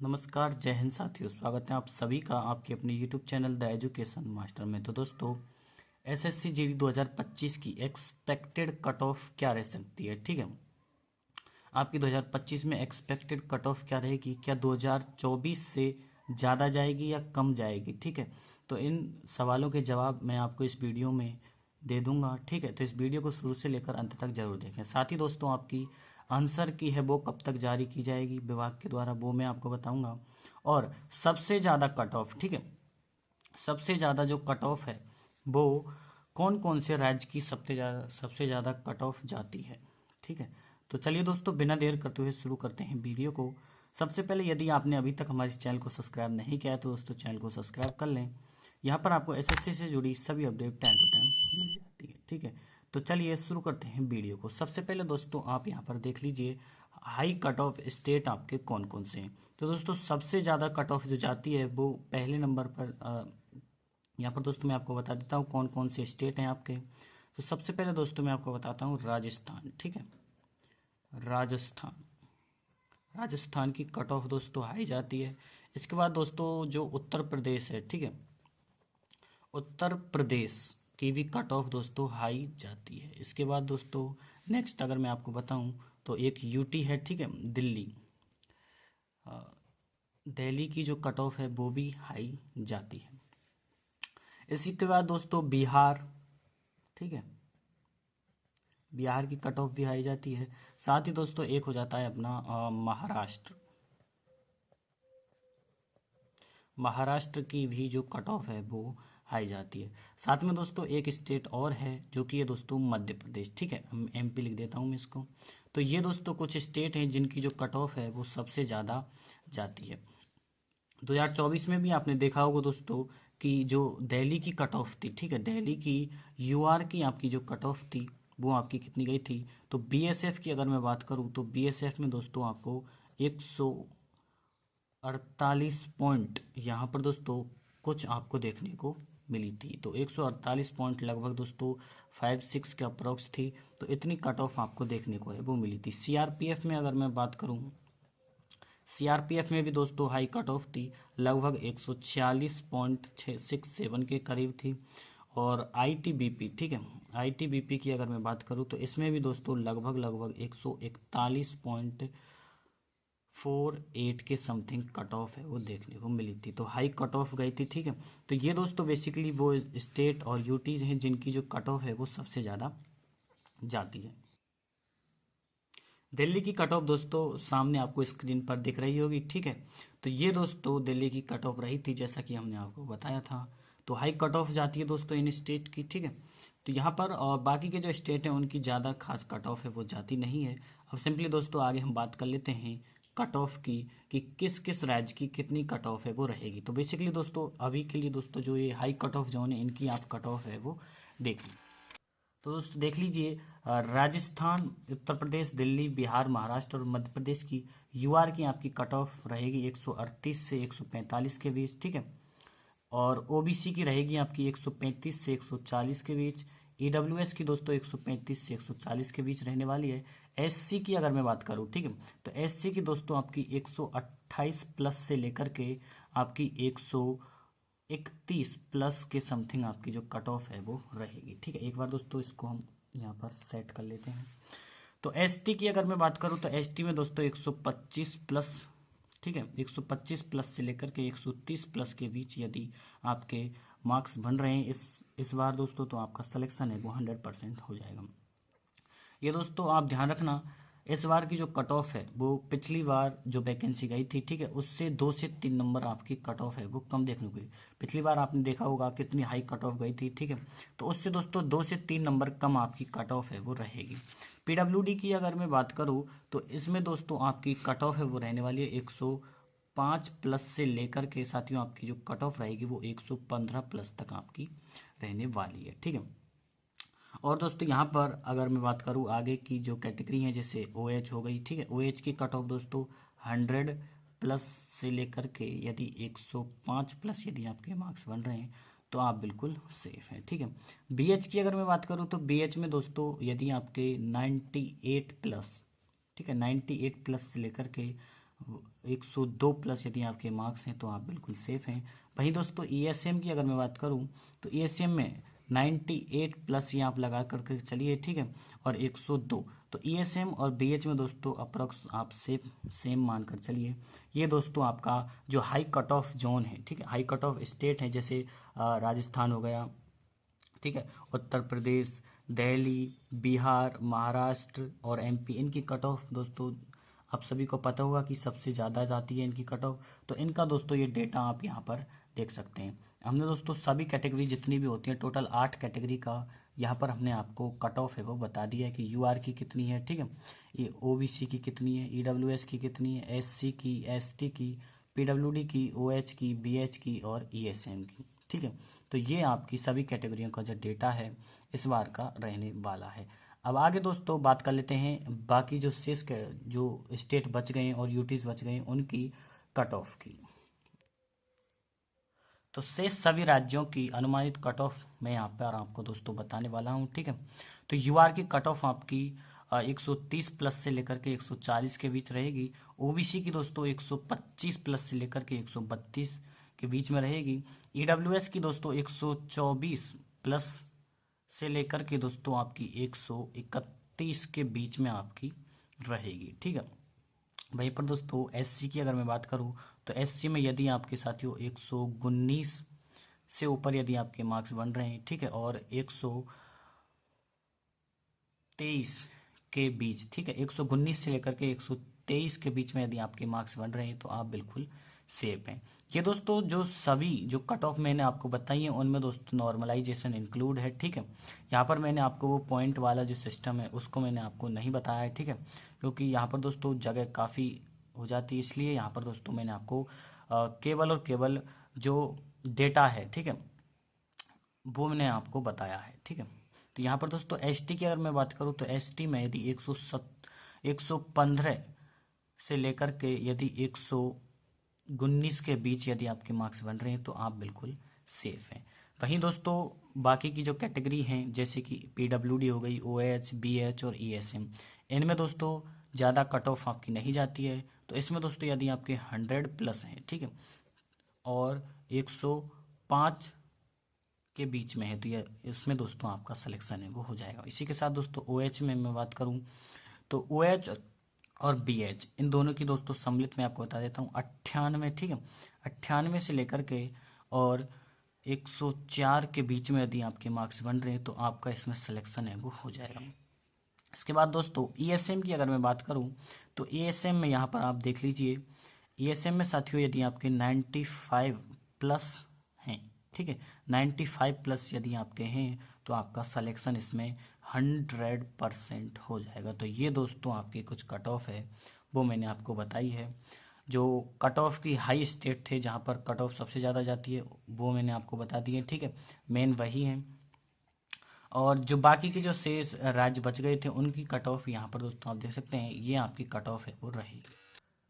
नमस्कार, जय हिंद साथियों। स्वागत है आप सभी का आपके अपने YouTube channel the education master में। तो दोस्तों, एसएससी जीडी 2025 की एक्सपेक्टेड कट ऑफ क्या रह सकती है? ठीक है, आपकी 2025 में एक्सपेक्टेड कट ऑफ क्या रहेगी? क्या 2024 से ज़्यादा जाएगी या कम जाएगी? ठीक है, तो इन सवालों के जवाब मैं आपको इस वीडियो में दे दूंगा। ठीक है, तो इस वीडियो को शुरू से लेकर अंत तक जरूर देखें। साथ ही दोस्तों, आपकी आंसर की है वो कब तक जारी की जाएगी विभाग के द्वारा, वो मैं आपको बताऊंगा। और सबसे ज़्यादा कट ऑफ, ठीक है, सबसे ज़्यादा जो कट ऑफ है वो कौन कौन से राज्य की सबसे ज़्यादा कट ऑफ जाती है? ठीक है, तो चलिए दोस्तों, बिना देर करते हुए शुरू करते हैं वीडियो को। सबसे पहले, यदि आपने अभी तक हमारे चैनल को सब्सक्राइब नहीं किया है तो दोस्तों चैनल को सब्सक्राइब कर लें। यहाँ पर आपको एसएससी से जुड़ी सभी अपडेट टाइम टू टाइम मिल जाती है। ठीक है, तो चलिए शुरू करते हैं वीडियो को। सबसे पहले दोस्तों, आप यहाँ पर देख लीजिए हाई कट ऑफ स्टेट आपके कौन कौन से हैं। तो दोस्तों, सबसे ज़्यादा कट ऑफ जो जाती है वो पहले नंबर पर यहाँ पर दोस्तों मैं आपको बता देता हूँ कौन कौन से स्टेट हैं आपके। तो सबसे पहले दोस्तों मैं आपको बताता हूँ राजस्थान। ठीक है, राजस्थान राजस्थान की कट ऑफ दोस्तों हाई जाती है। इसके बाद दोस्तों जो उत्तर प्रदेश है, ठीक है, उत्तर प्रदेश की भी कट ऑफ दोस्तों हाई जाती है। इसके बाद दोस्तों नेक्स्ट अगर मैं आपको बताऊं तो एक यूटी है, ठीक है, दिल्ली, दिल्ली की जो कट ऑफ है वो भी हाई जाती है। इसी के बाद दोस्तों बिहार, ठीक है, बिहार की कट ऑफ भी हाई जाती है। साथ ही दोस्तों एक हो जाता है अपना महाराष्ट्र, महाराष्ट्र की भी जो कट ऑफ है वो हाई जाती है। साथ में दोस्तों एक स्टेट और है जो कि ये दोस्तों मध्य प्रदेश, ठीक है, हम एमपी लिख देता हूँ मैं इसको। तो ये दोस्तों कुछ स्टेट हैं जिनकी जो कट ऑफ है वो सबसे ज़्यादा जाती है। 2024 में भी आपने देखा होगा दोस्तों कि जो दिल्ली की कट ऑफ थी, ठीक है, दिल्ली की यूआर की आपकी जो कट ऑफ थी वो आपकी कितनी गई थी? तो बीएसएफ की अगर मैं बात करूं तो बीएसएफ में दोस्तों आपको 148 पॉइंट यहाँ पर दोस्तों कुछ आपको देखने को मिली थी। तो 148 पॉइंट लगभग दोस्तों 5-6 के अप्रोक्स थी। तो इतनी कट ऑफ आपको देखने को है वो मिली थी। सीआरपीएफ में अगर मैं बात करूं, सीआरपीएफ में भी दोस्तों हाई कट ऑफ थी, लगभग 146.67 के करीब थी। और आईटीबीपी, ठीक है, आईटीबीपी की अगर मैं बात करूं तो इसमें भी दोस्तों लगभग 141.48 के समथिंग कट ऑफ है वो देखने को मिली थी। तो हाई कट ऑफ गई थी। ठीक है, तो ये दोस्तों बेसिकली वो स्टेट और यूटीज हैं जिनकी जो कट ऑफ है वो सबसे ज़्यादा जाती है। दिल्ली की कट ऑफ दोस्तों सामने आपको स्क्रीन पर दिख रही होगी। ठीक है, तो ये दोस्तों दिल्ली की कट ऑफ रही थी जैसा कि हमने आपको बताया था। तो हाई कट ऑफ जाती है दोस्तों इन स्टेट की। ठीक है, तो यहाँ पर और बाकी के जो स्टेट हैं उनकी ज़्यादा खास कट ऑफ है वो जाती नहीं है। अब सिंपली दोस्तों आगे हम बात कर लेते हैं कट ऑफ की कि किस किस राज्य की कितनी कट ऑफ है वो रहेगी। तो बेसिकली दोस्तों अभी के लिए दोस्तों जो ये हाई कट ऑफ जोन है इनकी आप कट ऑफ है वो देख लीजिए। तो दोस्तों देख लीजिए, राजस्थान, उत्तर प्रदेश, दिल्ली, बिहार, महाराष्ट्र और मध्य प्रदेश की यूआर की आपकी कट ऑफ रहेगी 138 से 145 के बीच। ठीक है, और ओबीसी की रहेगी आपकी 135 से 140 के बीच। ईडब्ल्यूएस की दोस्तों 135 से 140 के बीच रहने वाली है। एससी की अगर मैं बात करूं, ठीक है, तो एससी की दोस्तों आपकी 128 प्लस से लेकर के आपकी 131 प्लस के समथिंग आपकी जो कट ऑफ है वो रहेगी। ठीक है, एक बार दोस्तों इसको हम यहाँ पर सेट कर लेते हैं। तो एसटी की अगर मैं बात करूँ तो एसटी में दोस्तों 125 प्लस, ठीक है, 125 प्लस से लेकर के 130 प्लस के बीच यदि आपके मार्क्स बन रहे हैं इस बार दोस्तों तो आपका सिलेक्शन है वो 100% हो जाएगा। ये दोस्तों आप ध्यान रखना, इस बार की जो कट ऑफ है वो पिछली बार जो वैकेंसी गई थी, ठीक है, उससे 2 से 3 नंबर आपकी कट ऑफ है वो कम देखने को मिली। पिछली बार आपने देखा होगा कितनी हाई कट ऑफ गई थी। ठीक है, तो उससे दोस्तों 2 से 3 नंबर कम आपकी कट ऑफ है वो रहेगी। पीडब्ल्यूडी की अगर मैं बात करूँ तो इसमें दोस्तों आपकी कट ऑफ है वो रहने वाली है 105 प्लस से लेकर के साथियों आपकी जो कट ऑफ रहेगी वो 115 प्लस तक आपकी रहने वाली है। ठीक है, और दोस्तों यहाँ पर अगर मैं बात करूँ आगे की जो कैटेगरी है जैसे ओएच हो गई, ठीक है, ओएच की कट ऑफ दोस्तों 100 प्लस से लेकर के यदि 105 प्लस यदि आपके मार्क्स बन रहे हैं तो आप बिल्कुल सेफ हैं। ठीक है, बीएच की अगर मैं बात करूँ तो बीएच में दोस्तों यदि आपके 98 प्लस, ठीक है, 98 प्लस से लेकर के 102 प्लस यदि आपके मार्क्स हैं तो आप बिल्कुल सेफ हैं। वहीं दोस्तों ईएसएम की अगर मैं बात करूं तो ईएसएम में 98 प्लस ये आप लगा करके चलिए, ठीक है, और 102, तो ईएसएम और बीएच में दोस्तों अप्रॉक्स आप सेम मानकर चलिए। ये दोस्तों आपका जो हाई कट ऑफ जोन है, ठीक है, हाई कट ऑफ स्टेट है, जैसे राजस्थान हो गया, ठीक है, उत्तर प्रदेश, दिल्ली, बिहार, महाराष्ट्र और एमपी, इनकी कट ऑफ दोस्तों आप सभी को पता होगा कि सबसे ज़्यादा जाती है इनकी कट ऑफ। तो इनका दोस्तों ये डेटा आप यहाँ पर देख सकते हैं। हमने दोस्तों सभी कैटेगरी जितनी भी होती है, टोटल 8 कैटेगरी का यहाँ पर हमने आपको कट ऑफ है वो बता दिया है कि यूआर की कितनी है, ठीक है, ये ओबीसी की कितनी है, ईडब्ल्यूएस की कितनी है, एससी की, एसटी की, पीडब्ल्यूडी की, ओएच की, बीएच की और ईएसएम की, ठीक है। तो ये आपकी सभी कैटेगरियों का जो डेटा है इस बार का रहने वाला है। अब आगे दोस्तों बात कर लेते हैं बाकी जो शेष जो स्टेट बच गए और यूटीज बच गए उनकी कट ऑफ की। तो शेष सभी राज्यों की अनुमानित कट ऑफ मैं यहाँ पर आपको दोस्तों बताने वाला हूँ, ठीक है। तो यूआर की कट ऑफ आपकी 130 प्लस से लेकर के 140 के बीच रहेगी। ओबीसी की दोस्तों 125 प्लस से लेकर के 132 के बीच में रहेगी। ईडब्ल्यूएस की दोस्तों 124 प्लस से लेकर के दोस्तों आपकी 131 के बीच में आपकी रहेगी, ठीक है। वहीं पर दोस्तों एससी की अगर मैं बात करूं तो एससी में यदि आपके साथियों 119 से ऊपर यदि आपके मार्क्स बन रहे हैं, ठीक है, और 123 के बीच, ठीक है, 119 से लेकर के 123 के बीच में यदि आपके मार्क्स बन रहे हैं तो आप बिल्कुल सेफ हैं। ये दोस्तों जो सभी जो कट ऑफ मैंने आपको बताई है उनमें दोस्तों नॉर्मलाइजेशन इंक्लूड है, ठीक है। यहाँ पर मैंने आपको वो पॉइंट वाला जो सिस्टम है उसको मैंने आपको नहीं बताया है, ठीक है, क्योंकि यहाँ पर दोस्तों जगह काफ़ी हो जाती है, इसलिए यहाँ पर दोस्तों मैंने आपको केवल और केवल जो डेटा है, ठीक है, वो मैंने आपको बताया है, ठीक है। तो यहाँ पर दोस्तों एसटी की अगर मैं बात करूँ तो एसटी में यदि 115 से लेकर के यदि 119 के बीच यदि आपके मार्क्स बन रहे हैं तो आप बिल्कुल सेफ हैं। वहीं दोस्तों बाकी की जो कैटेगरी हैं जैसे कि पीडब्ल्यूडी हो गई, ओएच, बीएच और ईएसएम, इनमें दोस्तों ज़्यादा कट ऑफ आपकी नहीं जाती है। तो इसमें दोस्तों यदि आपके 100 प्लस हैं, ठीक है, और 105 के बीच में है तो ये इसमें दोस्तों आपका सिलेक्शन है वो हो जाएगा। इसी के साथ दोस्तों ओएच में मैं बात करूं तो ओएच और बीएच इन दोनों की दोस्तों सम्मिलित मैं आपको बता देता हूँ 98, ठीक है, 98 से लेकर के और 104 के बीच में यदि आपके मार्क्स बन रहे हैं तो आपका इसमें सिलेक्शन है वो हो जाएगा। इसके बाद दोस्तों ईएसएम की अगर मैं बात करूं तो ईएसएम में यहाँ पर आप देख लीजिए, ईएसएम में साथियों यदि आपके 95 प्लस हैं, ठीक है, 95 प्लस यदि आपके हैं तो आपका सिलेक्शन इसमें 100% हो जाएगा। तो ये दोस्तों आपकी कुछ कट ऑफ है वो मैंने आपको बताई है। जो कट ऑफ की हाई स्टेट थे जहाँ पर कट ऑफ सबसे ज़्यादा जाती है वो मैंने आपको बता दी है, ठीक है, मेन वही है। और जो बाकी के जो शेष राज्य बच गए थे उनकी कट ऑफ यहाँ पर दोस्तों आप देख सकते हैं, ये आपकी कट ऑफ है वो रहेगी।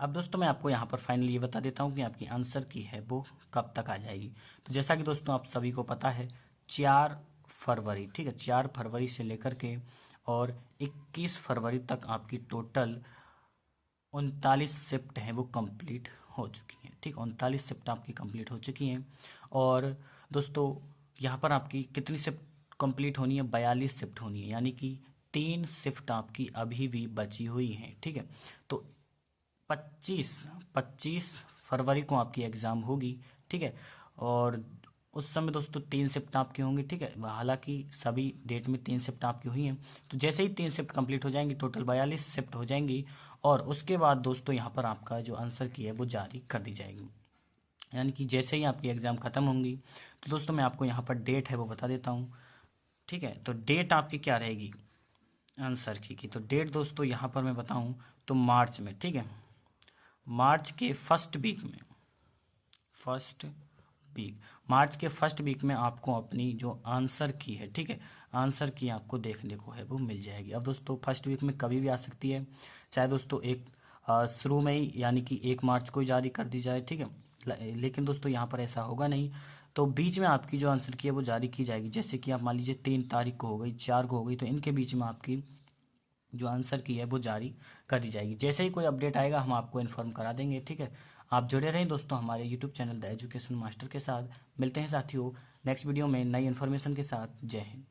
अब दोस्तों मैं आपको यहाँ पर फाइनली ये बता देता हूँ कि आपकी आंसर की है वो कब तक आ जाएगी। तो जैसा कि दोस्तों आप सभी को पता है 4 फरवरी, ठीक है, 4 फरवरी से लेकर के और 21 फरवरी तक आपकी टोटल 39 शिफ्ट हैं वो कंप्लीट हो चुकी हैं, ठीक, 39 शिफ्ट आपकी कंप्लीट हो चुकी हैं। और दोस्तों यहाँ पर आपकी कितनी शिफ्ट कंप्लीट होनी है, 42 शिफ्ट होनी है, यानी कि 3 शिफ्ट आपकी अभी भी बची हुई हैं, ठीक है। तो 25 फरवरी को आपकी एग्ज़ाम होगी, ठीक है, और उस समय दोस्तों 3 शिफ्ट आपकी होंगी, ठीक है, हालांकि सभी डेट में 3 शिफ्ट आपकी हुई हैं। तो जैसे ही 3 शिफ्ट कंप्लीट हो जाएंगी टोटल 42 शिफ्ट हो जाएंगी और उसके बाद दोस्तों यहाँ पर आपका जो आंसर की है वो जारी कर दी जाएगी, यानी कि जैसे ही आपकी एग्ज़ाम ख़त्म होंगी। तो दोस्तों मैं आपको यहाँ पर डेट है वो बता देता हूँ, ठीक है। तो डेट आपकी क्या रहेगी आंसर की तो डेट दोस्तों यहाँ पर मैं बताऊँ तो मार्च में, ठीक है, मार्च के फर्स्ट वीक में आपको अपनी जो आंसर की है, ठीक है, आंसर की आपको देखने को है वो मिल जाएगी। अब दोस्तों फर्स्ट वीक में कभी भी आ सकती है, चाहे दोस्तों एक शुरू में ही यानी कि 1 मार्च को ही जारी कर दी जाए, ठीक है, लेकिन दोस्तों यहाँ पर ऐसा होगा नहीं। तो बीच में आपकी जो आंसर की है वो जारी की जाएगी, जैसे कि आप मान लीजिए 3 तारीख को हो गई, 4 को हो गई, तो इनके बीच में आपकी जो आंसर की है वो जारी कर दी जाएगी। जैसे ही कोई अपडेट आएगा हम आपको इन्फॉर्म करा देंगे, ठीक है। आप जुड़े रहें दोस्तों हमारे YouTube channel the education master के साथ। मिलते हैं साथियों नेक्स्ट वीडियो में नई इन्फॉर्मेशन के साथ। जय हिंद।